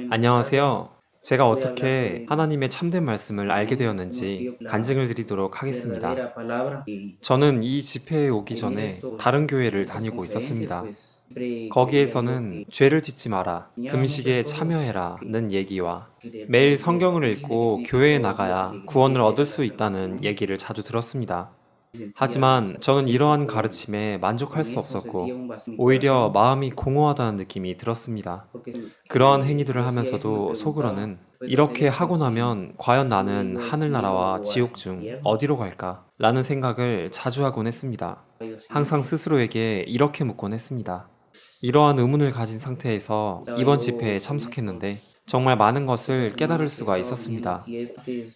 안녕하세요. 제가 어떻게 하나님의 참된 말씀을 알게 되었는지 간증을 드리도록 하겠습니다. 저는 이 집회에 오기 전에 다른 교회를 다니고 있었습니다. 거기에서는 죄를 짓지 마라, 금식에 참여해라는 얘기와 매일 성경을 읽고 교회에 나가야 구원을 얻을 수 있다는 얘기를 자주 들었습니다. 하지만 저는 이러한 가르침에 만족할 수 없었고, 오히려 마음이 공허하다는 느낌이 들었습니다. 그러한 행위들을 하면서도 속으로는 이렇게 하고 나면 과연 나는 하늘나라와 지옥 중 어디로 갈까? 라는 생각을 자주 하곤 했습니다. 항상 스스로에게 이렇게 묻곤 했습니다. 이러한 의문을 가진 상태에서 이번 집회에 참석했는데 정말 많은 것을 깨달을 수가 있었습니다.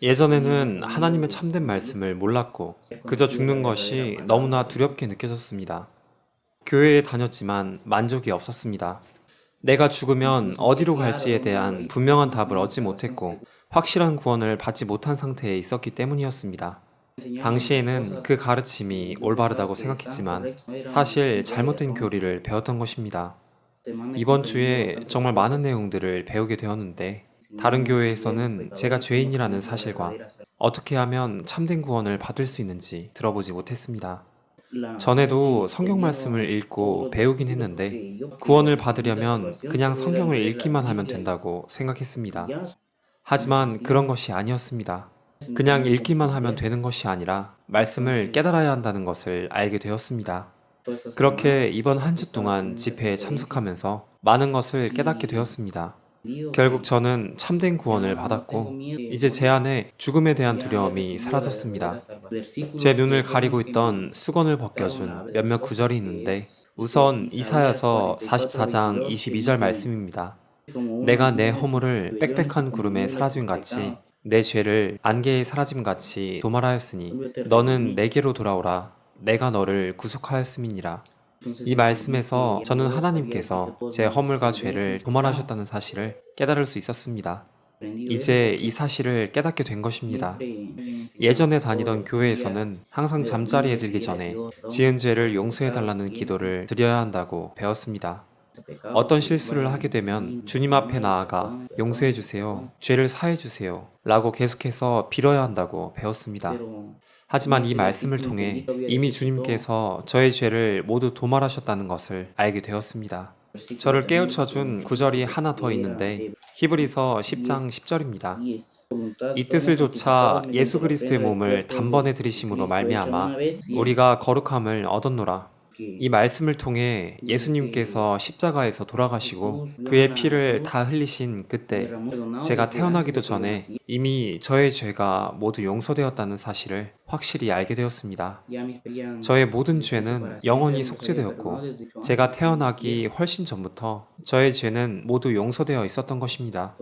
예전에는 하나님의 참된 말씀을 몰랐고 그저 죽는 것이 너무나 두렵게 느껴졌습니다. 교회에 다녔지만 만족이 없었습니다. 내가 죽으면 어디로 갈지에 대한 분명한 답을 얻지 못했고 확실한 구원을 받지 못한 상태에 있었기 때문이었습니다. 당시에는 그 가르침이 올바르다고 생각했지만 사실 잘못된 교리를 배웠던 것입니다. 이번 주에 정말 많은 내용들을 배우게 되었는데 다른 교회에서는 제가 죄인이라는 사실과 어떻게 하면 참된 구원을 받을 수 있는지 들어보지 못했습니다. 전에도 성경 말씀을 읽고 배우긴 했는데 구원을 받으려면 그냥 성경을 읽기만 하면 된다고 생각했습니다. 하지만 그런 것이 아니었습니다. 그냥 읽기만 하면 되는 것이 아니라 말씀을 깨달아야 한다는 것을 알게 되었습니다. 그렇게 이번 한 주 동안 집회에 참석하면서 많은 것을 깨닫게 되었습니다. 결국 저는 참된 구원을 받았고 이제 제 안에 죽음에 대한 두려움이 사라졌습니다. 제 눈을 가리고 있던 수건을 벗겨준 몇몇 구절이 있는데 우선 이사야서 44장 22절 말씀입니다. 내가 내 허물을 빽빽한 구름에 사라짐 같이 내 죄를 안개에 사라짐 같이 도말하였으니 너는 내게로 돌아오라 내가 너를 구속하였음이니라. 이 말씀에서 저는 하나님께서 제 허물과 죄를 도말하셨다는 사실을 깨달을 수 있었습니다. 이제 이 사실을 깨닫게 된 것입니다. 예전에 다니던 교회에서는 항상 잠자리에 들기 전에 지은 죄를 용서해달라는 기도를 드려야 한다고 배웠습니다. 어떤 실수를 하게 되면 주님 앞에 나아가 용서해 주세요, 죄를 사해 주세요 라고 계속해서 빌어야 한다고 배웠습니다. 하지만 이 말씀을 통해 이미 주님께서 저의 죄를 모두 도말하셨다는 것을 알게 되었습니다. 저를 깨우쳐준 구절이 하나 더 있는데 히브리서 10장 10절입니다. 이 뜻을 조차 예수 그리스도의 몸을 단번에 들이심으로 말미암아 우리가 거룩함을 얻었노라. 이 말씀을 통해 예수님께서 십자가에서 돌아가시고 그의 피를 다 흘리신 그때 제가 태어나기도 전에 이미 저의 죄가 모두 용서되었다는 사실을 확실히 알게 되었습니다. 저의 모든 죄는 영원히 속죄되었고 제가 태어나기 훨씬 전부터 저의 죄는 모두 용서되어 있었던 것입니다.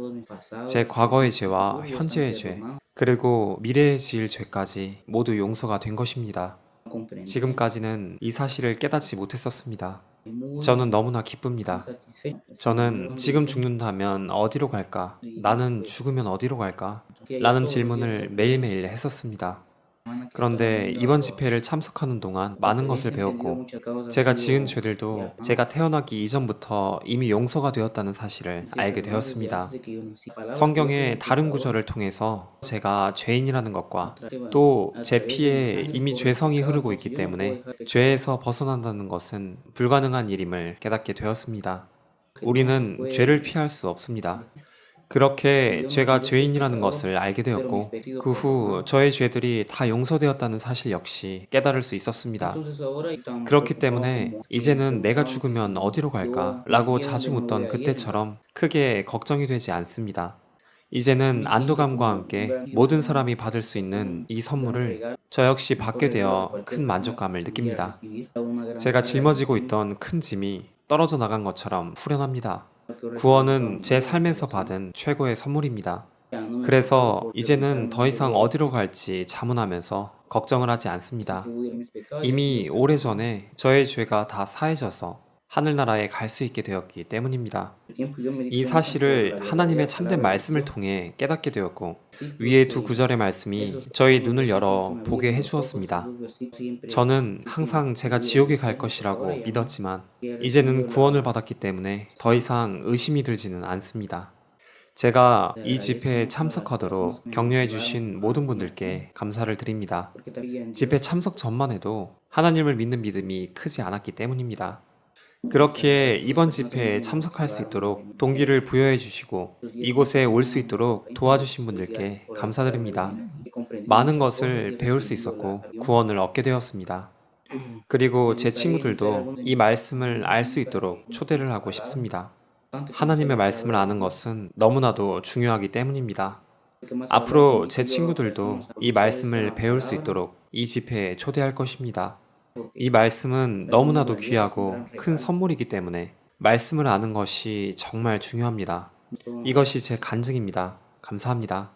제 과거의 죄와 현재의 죄, 그리고 미래에 지을 죄까지 모두 용서가 된 것입니다. 지금까지는 이 사실을 깨닫지 못했었습니다. 저는 너무나 기쁩니다. 저는 지금 죽는다면 어디로 갈까? 나는 죽으면 어디로 갈까? 라는 질문을 매일매일 했었습니다. 그런데 이번 집회를 참석하는 동안 많은 것을 배웠고 제가 지은 죄들도 제가 태어나기 이전부터 이미 용서가 되었다는 사실을 알게 되었습니다. 성경의 다른 구절을 통해서 제가 죄인이라는 것과 또 제 피에 이미 죄성이 흐르고 있기 때문에 죄에서 벗어난다는 것은 불가능한 일임을 깨닫게 되었습니다. 우리는 죄를 피할 수 없습니다. 그렇게 제가 죄인이라는 것을 알게 되었고 그 후 저의 죄들이 다 용서되었다는 사실 역시 깨달을 수 있었습니다. 그렇기 때문에 이제는 내가 죽으면 어디로 갈까? 라고 자주 묻던 그때처럼 크게 걱정이 되지 않습니다. 이제는 안도감과 함께 모든 사람이 받을 수 있는 이 선물을 저 역시 받게 되어 큰 만족감을 느낍니다. 제가 짊어지고 있던 큰 짐이 떨어져 나간 것처럼 후련합니다. 구원은 제 삶에서 받은 최고의 선물입니다. 그래서 이제는 더 이상 어디로 갈지 자문하면서 걱정을 하지 않습니다. 이미 오래전에 저의 죄가 다 사해져서 하늘나라에 갈 수 있게 되었기 때문입니다. 이 사실을 하나님의 참된 말씀을 통해 깨닫게 되었고 위의 두 구절의 말씀이 저희 눈을 열어 보게 해주었습니다. 저는 항상 제가 지옥에 갈 것이라고 믿었지만 이제는 구원을 받았기 때문에 더 이상 의심이 들지는 않습니다. 제가 이 집회에 참석하도록 격려해 주신 모든 분들께 감사를 드립니다. 집회 참석 전만 해도 하나님을 믿는 믿음이 크지 않았기 때문입니다. 그렇기에 이번 집회에 참석할 수 있도록 동기를 부여해 주시고 이곳에 올 수 있도록 도와주신 분들께 감사드립니다. 많은 것을 배울 수 있었고 구원을 얻게 되었습니다. 그리고 제 친구들도 이 말씀을 알 수 있도록 초대를 하고 싶습니다. 하나님의 말씀을 아는 것은 너무나도 중요하기 때문입니다. 앞으로 제 친구들도 이 말씀을 배울 수 있도록 이 집회에 초대할 것입니다. 이 말씀은 너무나도 귀하고 큰 선물이기 때문에 말씀을 아는 것이 정말 중요합니다. 이것이 제 간증입니다. 감사합니다.